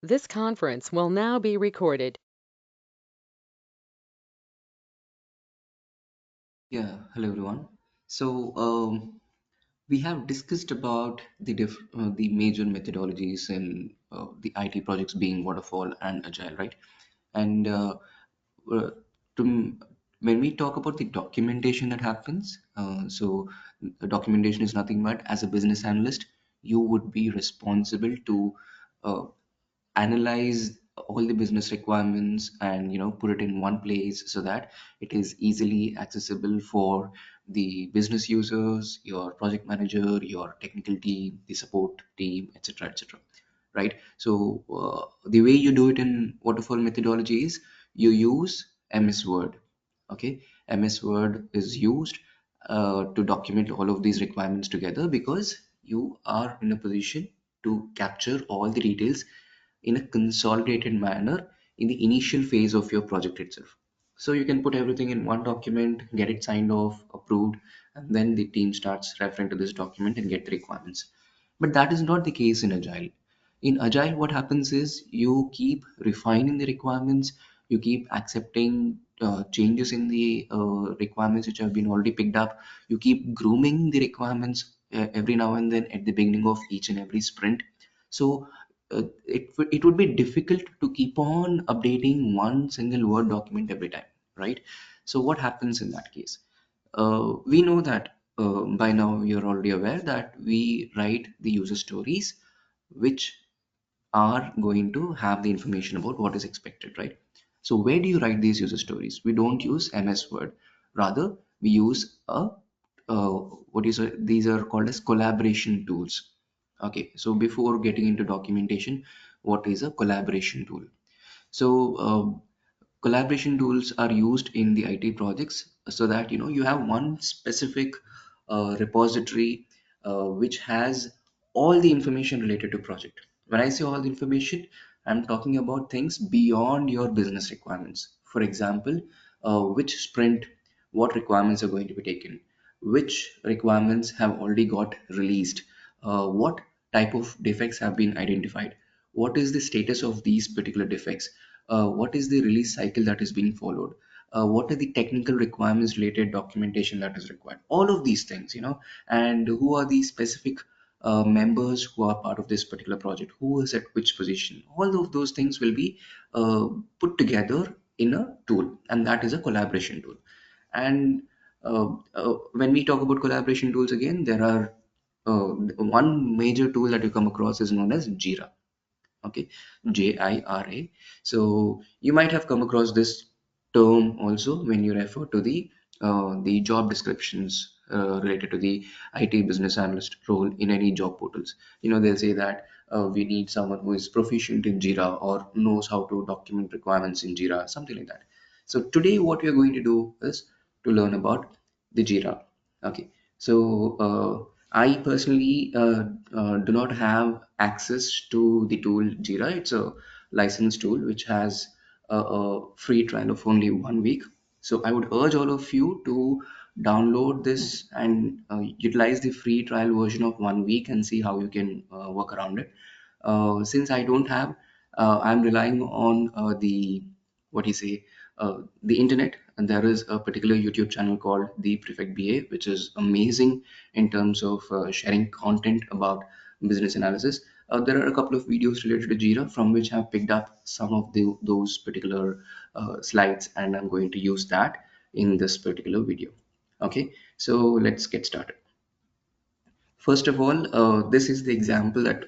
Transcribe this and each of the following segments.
This conference will now be recorded. Yeah, hello everyone. So we have discussed about the major methodologies in the IT projects being waterfall and agile, right? And uh, to, when we talk about the documentation that happens, the documentation is nothing but as a business analyst, you would be responsible to uh, analyze all the business requirements and put it in one place so that it is easily accessible for the business users, your project manager, your technical team, the support team, etc., etc. Right? So the way you do it in waterfall methodology is you use MS Word. Okay, MS Word is used to document all of these requirements together because you are in a position to capture all the details in a consolidated manner in the initial phase of your project itself. So you can put everything in one document, get it signed off, approved, and then the team starts referring to this document and get the requirements. But that is not the case in Agile. In Agile, what happens is you keep refining the requirements, you keep accepting changes in the requirements which have been already picked up, you keep grooming the requirements every now and then at the beginning of each and every sprint. So it would be difficult to keep on updating one single Word document every time, right? So what happens in that case? We know that by now you're already aware that we write the user stories which are going to have the information about what is expected, right? So where do you write these user stories? We don't use MS Word. Rather, we use a what is it? These are called as collaboration tools. Okay, so before getting into documentation, what is a collaboration tool? So collaboration tools are used in the IT projects so that you have one specific repository which has all the information related to project. When I say all the information, I'm talking about things beyond your business requirements. For example, which sprint, what requirements are going to be taken, which requirements have already got released, what type of defects have been identified, what is the status of these particular defects, what is the release cycle that is being followed, what are the technical requirements related documentation that is required, all of these things, and who are the specific members who are part of this particular project, who is at which position, all of those things will be uh, put together in a tool, and that is a collaboration tool. And when we talk about collaboration tools, again there are one major tool that you come across is known as JIRA. Okay, JIRA. So you might have come across this term also when you refer to the job descriptions related to the IT business analyst role in any job portals. They'll say that we need someone who is proficient in Jira or knows how to document requirements in Jira, something like that. So today what we are going to do is to learn about the Jira. Okay, so I personally do not have access to the tool Jira. It's a licensed tool which has a free trial of only 1 week. So I would urge all of you to download this and utilize the free trial version of 1 week and see how you can work around it. Since I don't have, I'm relying on the what do you say the internet, and there is a particular YouTube channel called the Prefect BA, which is amazing in terms of sharing content about business analysis. There are a couple of videos related to Jira from which I've picked up some of those particular slides, and I'm going to use that in this particular video. Okay, so let's get started. First of all, this is the example that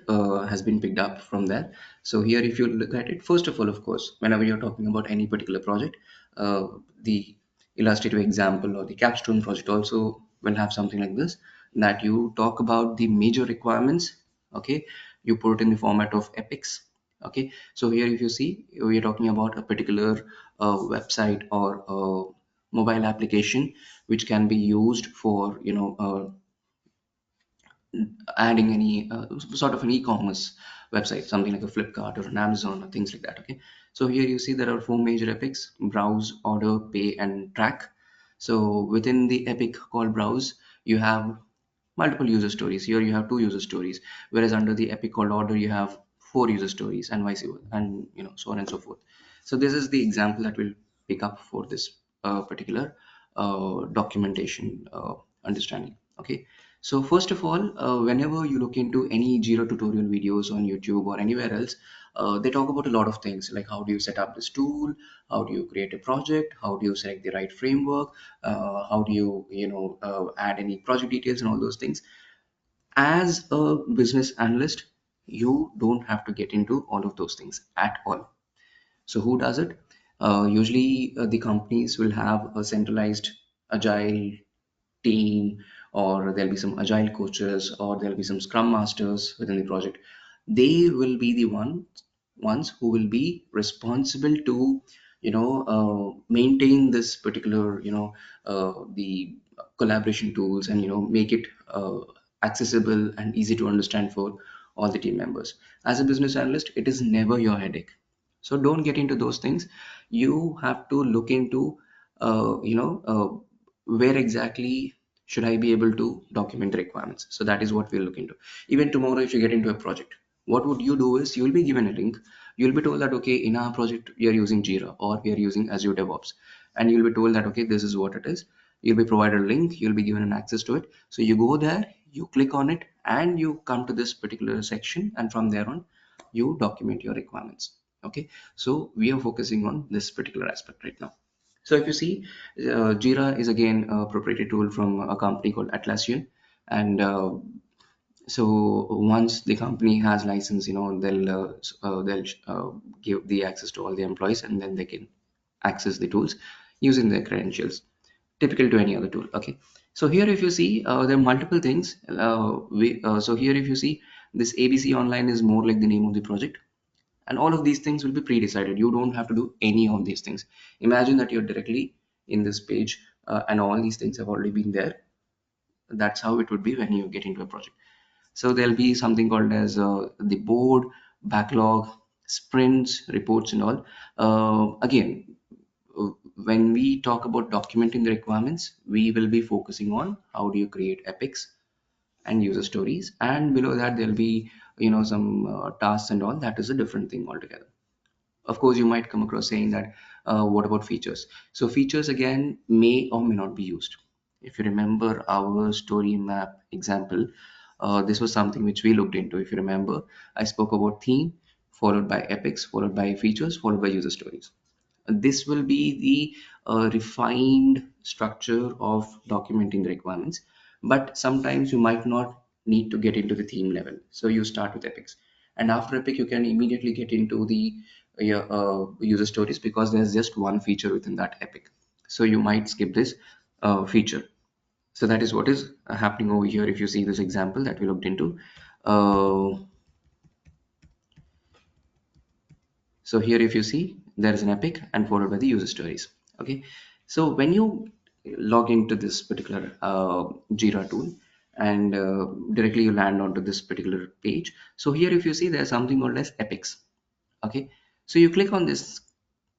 has been picked up from there. So here, if you look at it, first of all, of course, whenever you're talking about any particular project, the illustrative example or the capstone project also will have something like this, that you talk about the major requirements. Okay, you put it in the format of epics. Okay, so here, if you see, we're talking about a particular website or mobile application which can be used for adding any sort of an e-commerce website, something like a Flipkart or an Amazon or things like that. Okay, so here you see there are four major epics: browse, order, pay, and track. So within the epic called browse, you have multiple user stories. Here you have two user stories, whereas under the epic called order, you have 4 user stories, and vice versa, and so on and so forth. So this is the example that we'll pick up for this particular documentation understanding. Okay. So first of all, whenever you look into any Jira tutorial videos on YouTube or anywhere else, they talk about a lot of things like how do you set up this tool, how do you create a project, how do you select the right framework, how do you add any project details and all those things. As a business analyst, you don't have to get into all of those things at all. So who does it? Usually, the companies will have a centralized agile team, or there'll be some agile coaches, or there'll be some scrum masters within the project. They will be the ones who will be responsible to maintain this particular the collaboration tools, and make it accessible and easy to understand for all the team members. As a business analyst, it is never your headache, so don't get into those things. You have to look into where exactly should I be able to document the requirements. So that is what we'll look into. Even tomorrow, if you get into a project, what would you do is you'll be given a link. You'll be told that, okay, in our project, we are using Jira or we are using Azure DevOps. And you'll be told that, okay, this is what it is. You'll be provided a link, you'll be given an access to it. So you go there, you click on it, and you come to this particular section. And from there on, you document your requirements. Okay. So we are focusing on this particular aspect right now. So if you see, Jira is again a proprietary tool from a company called Atlassian, and so once the company has license, they'll give the access to all the employees, and then they can access the tools using their credentials, typical to any other tool. Okay. So here, if you see, there are multiple things. So here, if you see, this ABC Online is more like the name of the project, and all of these things will be pre-decided. You don't have to do any of these things. Imagine that you're directly in this page, and all these things have already been there. That's how it would be when you get into a project. So there'll be something called as the board, backlog, sprints, reports, and all. Again, when we talk about documenting the requirements, we will be focusing on how do you create epics and user stories, and below that there'll be some tasks and all. That is a different thing altogether. Of course, you might come across saying that, what about features? So features again may or may not be used. If you remember our story map example, this was something which we looked into. If you remember, I spoke about theme, followed by epics, followed by features, followed by user stories. This will be the refined structure of documenting the requirements, but sometimes you might not need to get into the theme level. So you start with epics, and after epic, you can immediately get into the user stories, because there's just one feature within that epic. So you might skip this feature. So that is what is happening over here. If you see this example that we looked into, uh, so here, if you see, there is an epic and followed by the user stories. Okay. So when you log into this particular Jira tool, and directly you land onto this particular page. So here, if you see, there's something called as epics. Okay. So you click on this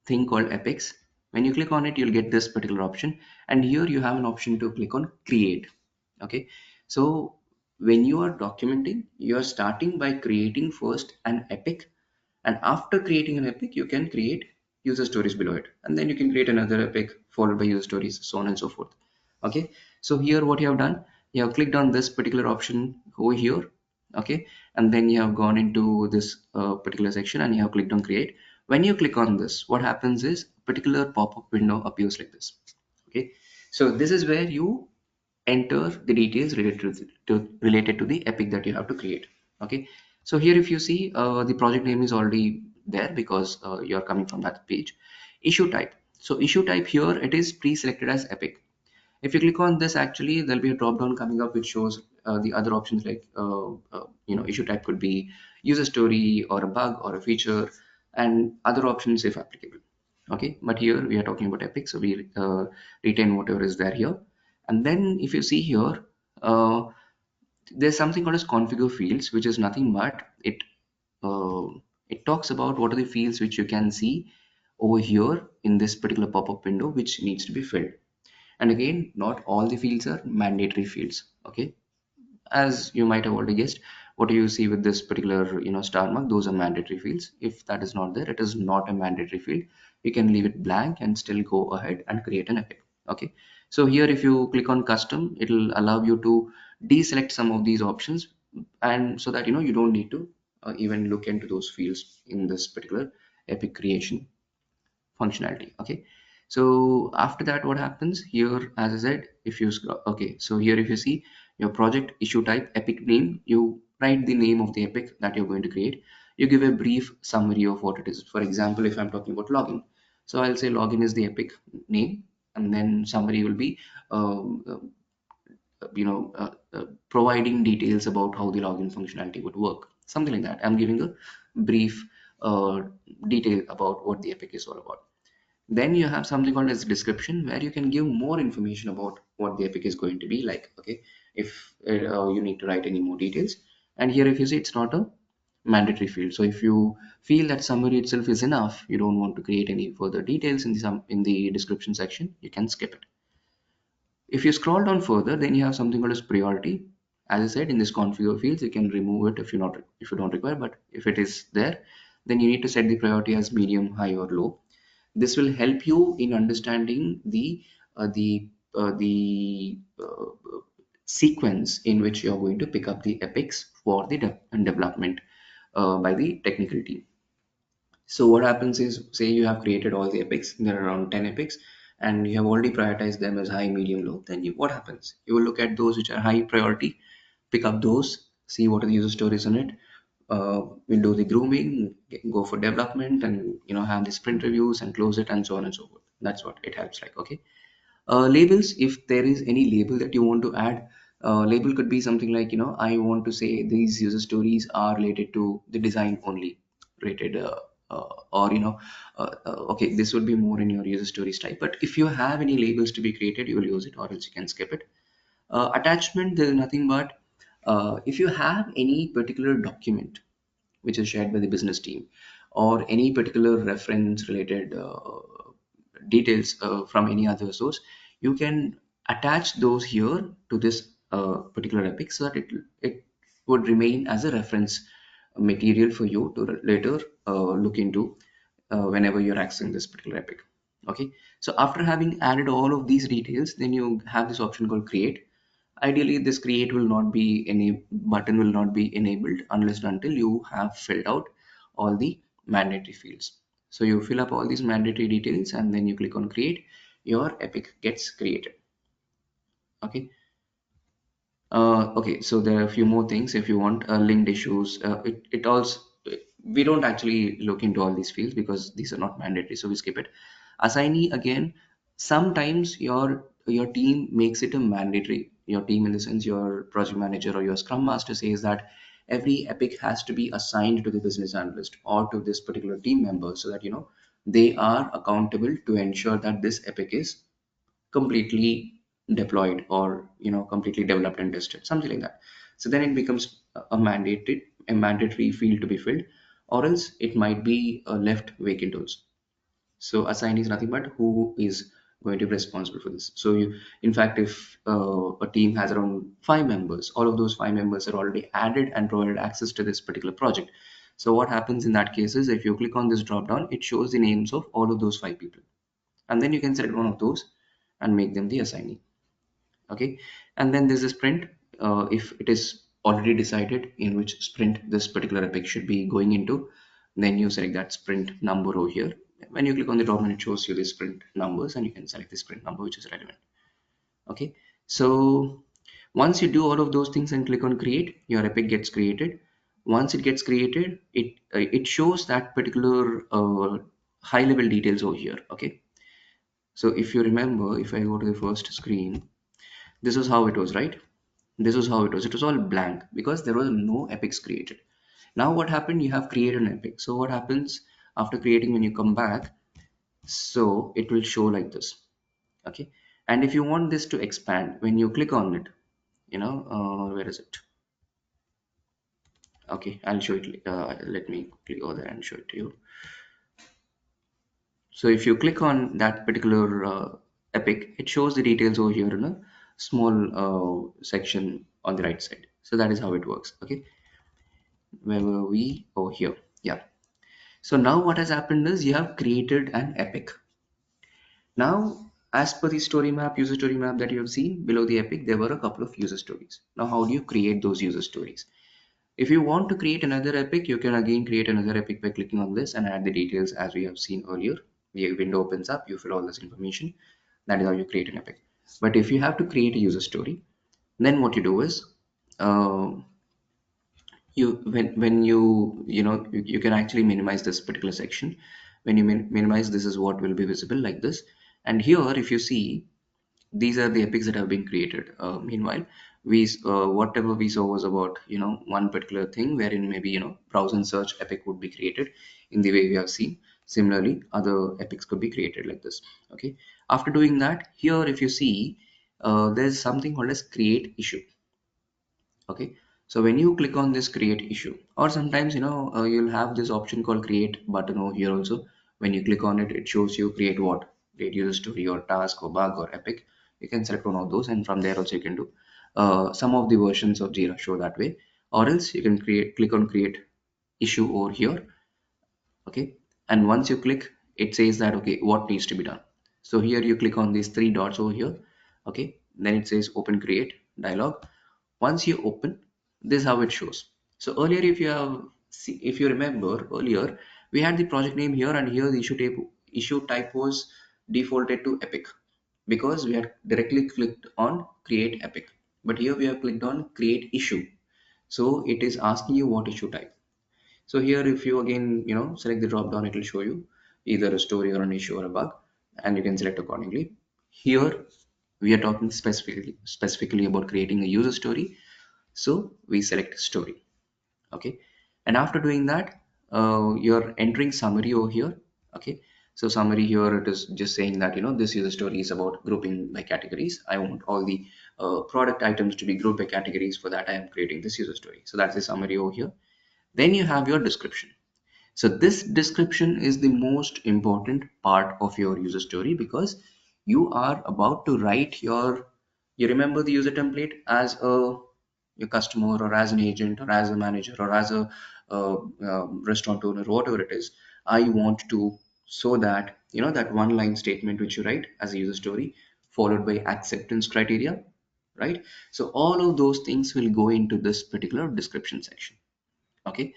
thing called epics. When you click on it, you'll get this particular option. And here you have an option to click on create. Okay. So when you are documenting, you are starting by creating first an epic, and after creating an epic, you can create user stories below it, and then you can create another epic followed by user stories, so on and so forth. Okay. So here, what you have done, you have clicked on this particular option over here. Okay. And then you have gone into this particular section, and you have clicked on create. When you click on this, what happens is a particular pop-up window appears like this. Okay. So this is where you enter the details related to the epic that you have to create. Okay. So here, if you see, the project name is already there, because you are coming from that page. Issue type. So issue type here, it is pre-selected as epic. If you click on this, actually there'll be a drop down coming up which shows the other options, like issue type could be user story or a bug or a feature, and other options if applicable. Okay. But here we are talking about epic, so we retain whatever is there here. And then if you see here, uh, there's something called as configure fields, which is nothing but uh, it talks about what are the fields which you can see over here in this particular pop-up window which needs to be filled. And again, not all the fields are mandatory fields. Okay. As you might have already guessed, What do you see with this particular, star mark? Those are mandatory fields. If that is not there, it is not a mandatory field. You can leave it blank and still go ahead and create an epic. Okay. So here, if you click on custom, it'll allow you to deselect some of these options, and so that you don't need to even look into those fields in this particular epic creation functionality. Okay, so after that, what happens here? As I said, if you okay, so here if you see your project issue type epic name, you write the name of the epic that you're going to create. You give a brief summary of what it is. For example, if I'm talking about login, so I'll say login is the epic name, and then summary will be um, uh, providing details about how the login functionality would work, something like that. I'm giving a brief uh, detail about what the epic is all about. Then you have something called as description, where you can give more information about what the epic is going to be like. Okay, if you need to write any more details. And here if you see, it's not a mandatory field. So if you feel that summary itself is enough, you don't want to create any further details in the in the description section, you can skip it. If you scroll down further, then you have something called as priority. As I said, in this configure fields, you can remove it if you don't require, but if it is there, then you need to set the priority as medium, high, or low. This will help you in understanding the sequence in which you're going to pick up the epics for the development by the technical team. So what happens is, say you have created all the epics, there are around 10 epics, and you have already prioritized them as high, medium, low. Then what happens? You will look at those which are high priority, pick up those, see what are the user stories in it. We'll do the grooming, go for development, and have the sprint reviews and close it, and so on and so forth. That's what it helps like. Okay. Labels, if there is any label that you want to add, label could be something like, I want to say these user stories are related to the design only, related, or okay, this would be more in your user stories type. But if you have any labels to be created, you will use it, or else you can skip it. Attachment, there is nothing but if you have any particular document which is shared by the business team, or any particular reference related details from any other source, you can attach those here to this particular epic, so that it would remain as a reference material for you to later look into whenever you're accessing this particular epic. Okay, so after having added all of these details, then you have this option called create. Ideally, this create will not be any button will not be enabled unless and until you have filled out all the mandatory fields. So you fill up all these mandatory details, and then you click on create. Your epic gets created. Okay. Okay, so there are a few more things. If you want linked issues, it also, we don't actually look into all these fields because these are not mandatory, so we skip it. Assignee, again, sometimes your team makes it a mandatory. Your team, in the sense your project manager or your scrum master, says that every epic has to be assigned to the business analyst or to this particular team member, so that they are accountable to ensure that this epic is completely deployed, or completely developed and tested, something like that. So then it becomes a mandatory field to be filled, or else it might be left vacant also. So assign is nothing but who is going to be responsible for this. So in fact, if a team has around 5 members, all of those 5 members are already added and provided access to this particular project. So what happens in that case is, if you click on this drop down, it shows the names of all of those 5 people, and then you can select one of those and make them the assignee. Okay, and then there's a sprint. If it is already decided in which sprint this particular epic should be going into, then you select that sprint number over here. When you click on the drop down, it shows you the sprint numbers, and you can select the sprint number which is relevant. Okay, so once you do all of those things and click on create, your epic gets created. Once it gets created, it shows that particular high level details over here. Okay, so if you remember, if I go to the first screen, this is how it was, right? This is how it was. It was all blank because there was no epics created. Now what happened? You have created an epic. So what happens after creating, when you come back? So it will show like this. Okay. And if you want this to expand, when you click on it, where is it? Okay, I'll show it. Let me click over there and show it to you. So if you click on that particular epic, it shows the details over here in a small section on the right side. So that is how it works. Okay. Where were we? Oh, here. Yeah. So now what has happened is you have created an epic. Now, as per the story map, user story map that you have seen below the epic, there were a couple of user stories. Now, how do you create those user stories? If you want to create another epic, you can again create another epic by clicking on this and add the details as we have seen earlier. The window opens up, you fill all this information. That is how you create an epic. But if you have to create a user story, then what you do is uh, you when you can actually minimize this particular section. When you minimize, this is what will be visible like this. And here, if you see, these are the epics that have been created. Meanwhile, whatever we saw was about one particular thing wherein maybe browse and search epic would be created in the way we have seen. Similarly, other epics could be created like this. Okay. After doing that, here if you see, there's something called as create issue. Okay, so when you click on this create issue, or sometimes you'll have this option called create button over here also. When you click on it, it shows you create what, create user story or task or bug or epic. You can select one of those, and from there also you can do. Some of the versions of Jira show that way, or else you can click on create issue over here. Okay, and once you click, it says that okay, what needs to be done. So here you click on these three dots over here. Okay, then it says open create dialog. Once you open, this is how it shows. So earlier, if you remember earlier, we had the project name here, and here the issue type was defaulted to epic because we had directly clicked on create epic. But here we have clicked on create issue, so it is asking you what issue type. So here, if you again, select the drop down, it will show you either a story or an issue or a bug, and you can select accordingly. Here, we are talking specifically about creating a user story. So we select story. Okay. And after doing that, you're entering summary over here. Okay. So summary here, it is just saying that, this user story is about grouping by categories. I want all the product items to be grouped by categories. For that, I am creating this user story. So that's the summary over here. Then you have your description. So this description is the most important part of your user story because you are about to write you remember the user template as your customer or as an agent or as a manager or as a restaurant owner, whatever it is. I want to, so that, that one line statement which you write as a user story followed by acceptance criteria, right? So all of those things will go into this particular description section. Okay,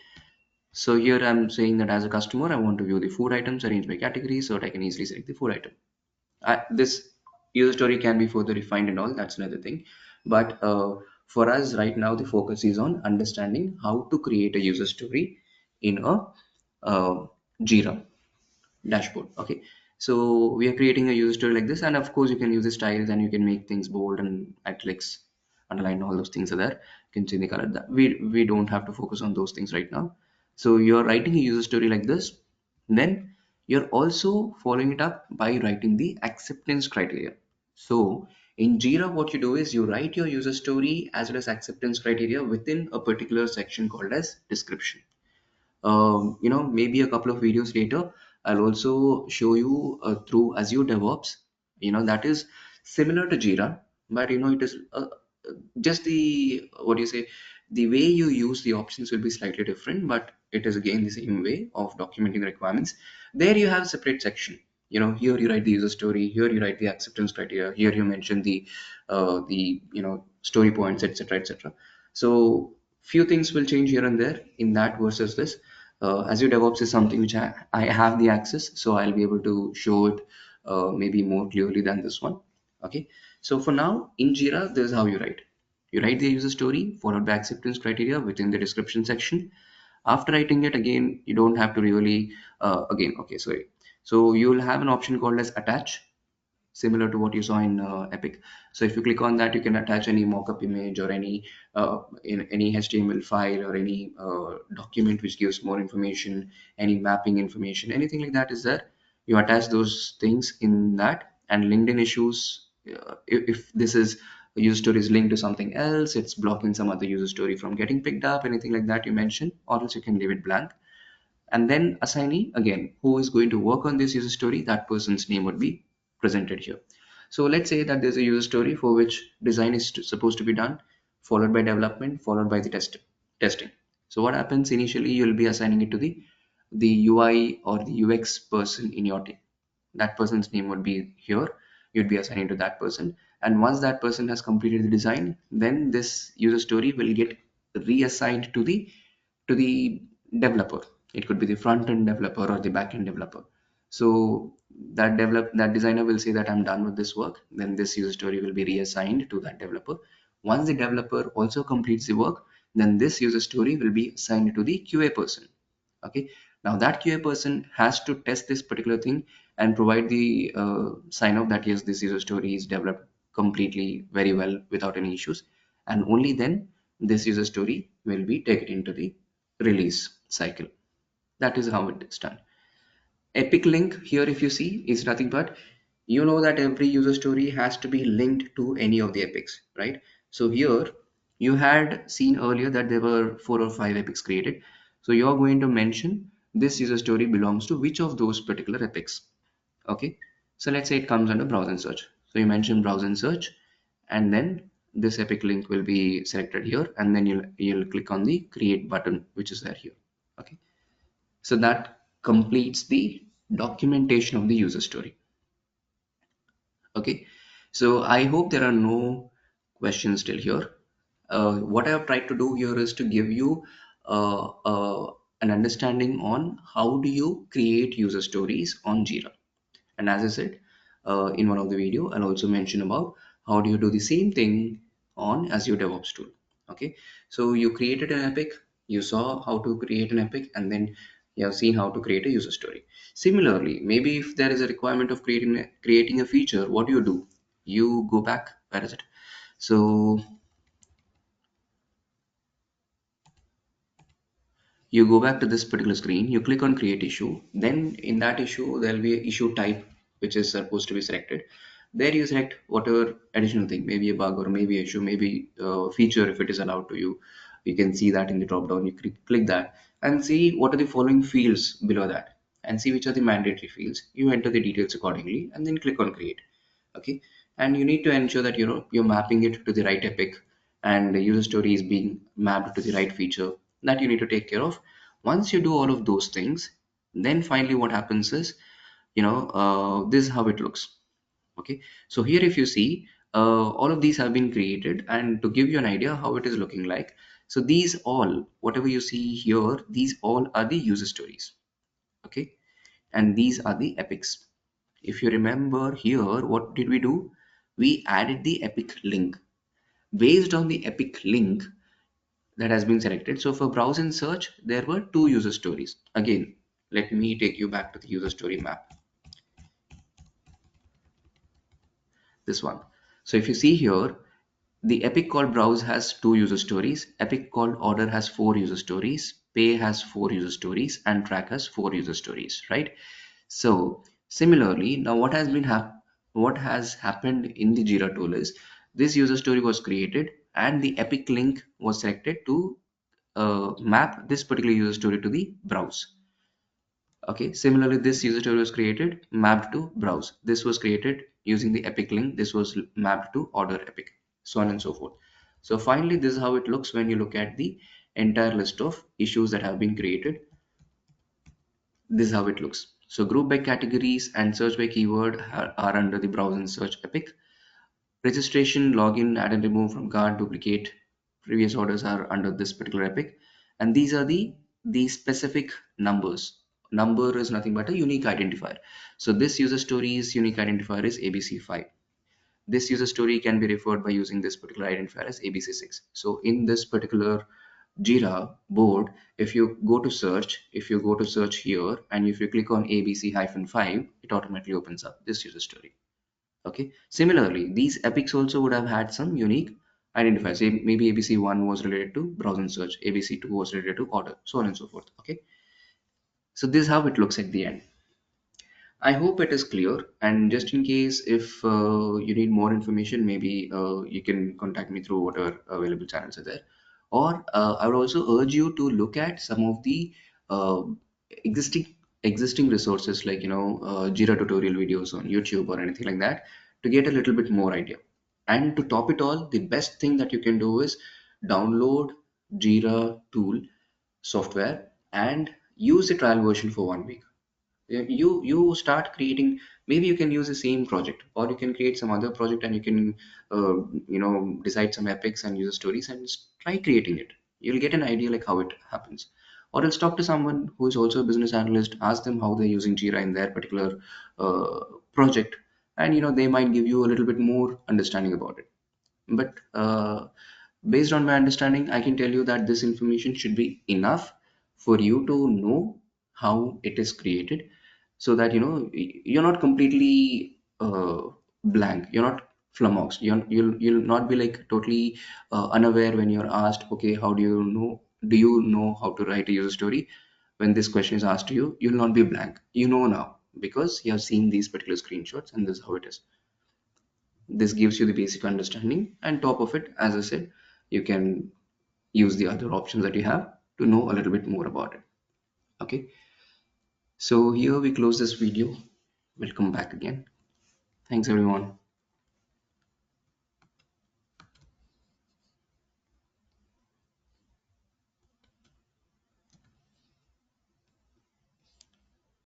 so here I'm saying that as a customer, I want to view the food items arranged by category so that I can easily select the food item. This user story can be further refined and all, that's another thing. But for us right now, the focus is on understanding how to create a user story in a JIRA dashboard. Okay, so we are creating a user story like this, and of course you can use the styles and you can make things bold and italics, underline, all those things are there. You can change the color. That we don't have to focus on those things right now. So you're writing a user story like this, then you're also following it up by writing the acceptance criteria. So in Jira, what you do is you write your user story as well as acceptance criteria within a particular section called as description. Maybe a couple of videos later, I'll also show you through Azure DevOps. That is similar to Jira, but it is just the, what do you say, the way you use the options will be slightly different, but it is again the same way of documenting the requirements. There you have a separate section. Here you write the user story, here you write the acceptance criteria, here you mention the story points, etc., etc. So few things will change here and there in that versus this. Azure DevOps is something which I have the access, so I'll be able to show it maybe more clearly than this one. Okay, so for now in Jira, this is how you write. You write the user story followed by acceptance criteria within the description section. After writing it, again, you don't have to really again. Okay, sorry. So you'll have an option called as attach, similar to what you saw in Epic. So if you click on that, you can attach any mockup image or any HTML file or any document which gives more information, any mapping information, anything like that is there. You attach those things in that. And LinkedIn issues, if this is a user story is linked to something else, it's blocking some other user story from getting picked up, anything like that you mention, or else you can leave it blank. And then assignee, again, who is going to work on this user story, that person's name would be presented here. So let's say that there's a user story for which design is supposed to be done, followed by development, followed by the testing. So what happens initially, you'll be assigning it to the UI or the UX person in your team. That person's name would be here. You'd be assigning to that person. And once that person has completed the design, then this user story will get reassigned to the developer. It could be the front end developer or the back end developer. So that designer will say that I'm done with this work. Then this user story will be reassigned to that developer. Once the developer also completes the work, then this user story will be assigned to the QA person. Okay. Now that QA person has to test this particular thing and provide the sign off that yes, this user story is developed completely very well without any issues, and only then this user story will be taken into the release cycle. That is how it is done. Epic link here, if you see, is nothing but, you know that every user story has to be linked to any of the epics, right? So here you had seen earlier that there were 4 or 5 epics created. So you're going to mention this user story belongs to which of those particular epics. Okay. So let's say it comes under browse and search. So you mention browse and search, and then this epic link will be selected here, and then you'll click on the create button, which is there here. Okay. So that completes the documentation of the user story. Okay. So I hope there are no questions still here. What I have tried to do here is to give you an understanding on how do you create user stories on Jira. And as I said in one of the video, I'll also mention about how do you do the same thing on Azure DevOps tool. Okay, so you created an epic, you saw how to create an epic, and then you have seen how to create a user story. Similarly, maybe if there is a requirement of creating a feature, what do? You go back. Where is it? So you go back to this particular screen, you click on create issue, then in that issue there'll be an issue type which is supposed to be selected. There you select whatever additional thing, maybe a bug or maybe issue, maybe a feature if it is allowed to you. You can see that in the drop down. You click that and see what are the following fields below that, and see which are the mandatory fields. You enter the details accordingly and then click on create. Okay, and you need to ensure that you're mapping it to the right epic, and the user story is being mapped to the right feature that you need to take care of. Once you do all of those things, then finally what happens is, this is how it looks. Okay, so here if you see, all of these have been created, and to give you an idea how it is looking like, so these all, whatever you see here, these all are the user stories. Okay, and these are the epics. If you remember here, what did we do? We added the epic link. Based on the epic link that has been selected, so for browse and search, there were 2 user stories. Again, let me take you back to the user story map, this one. So if you see here, the epic called browse has 2 user stories, epic called order has 4 user stories, pay has 4 user stories, and track has 4 user stories, right? So similarly, now what has happened in the Jira tool is, this user story was created and the epic link was selected to map this particular user story to the browse. Okay, similarly, this user story was created, mapped to browse. This was created using the epic link. This was mapped to order epic, so on and so forth. So finally, this is how it looks when you look at the entire list of issues that have been created. This is how it looks. So group by categories and search by keyword are under the browse and search epic. Registration, login, add and remove from cart, duplicate, previous orders are under this particular epic. And these are the specific numbers. Number is nothing but a unique identifier. So this user story's unique identifier is ABC5. This user story can be referred by using this particular identifier as ABC6. So in this particular Jira board, if you go to search here, and if you click on ABC-5, it automatically opens up this user story. Okay. Similarly, these epics also would have had some unique identifiers. Say maybe ABC1 was related to browse and search, ABC2 was related to order, so on and so forth. Okay. So this is how it looks at the end. I hope it is clear. And just in case if you need more information, maybe you can contact me through whatever available channels are there. Or I would also urge you to look at some of the uh, existing existing resources, like Jira tutorial videos on YouTube or anything like that, to get a little bit more idea. And to top it all, the best thing that you can do is download Jira tool software and use the trial version for 1 week. You start creating. Maybe you can use the same project, or you can create some other project, and you can decide some epics and user stories and try creating it. You'll get an idea like how it happens. Or else talk to someone who is also a business analyst, ask them how they're using Jira in their particular uh, project, and they might give you a little bit more understanding about it. But based on my understanding, I can tell you that this information should be enough for you to know how it is created, so that you're not completely blank. You're not flummoxed. You'll not be like totally unaware when you're asked, okay, how do you know? Do you know how to write a user story? When this question is asked to you, you'll not be blank. You know now because you have seen these particular screenshots, and this is how it is. This gives you the basic understanding, and top of it, as I said, you can use the other options that you have to know a little bit more about it. Okay, so here we close this video. We'll come back again. Thanks everyone.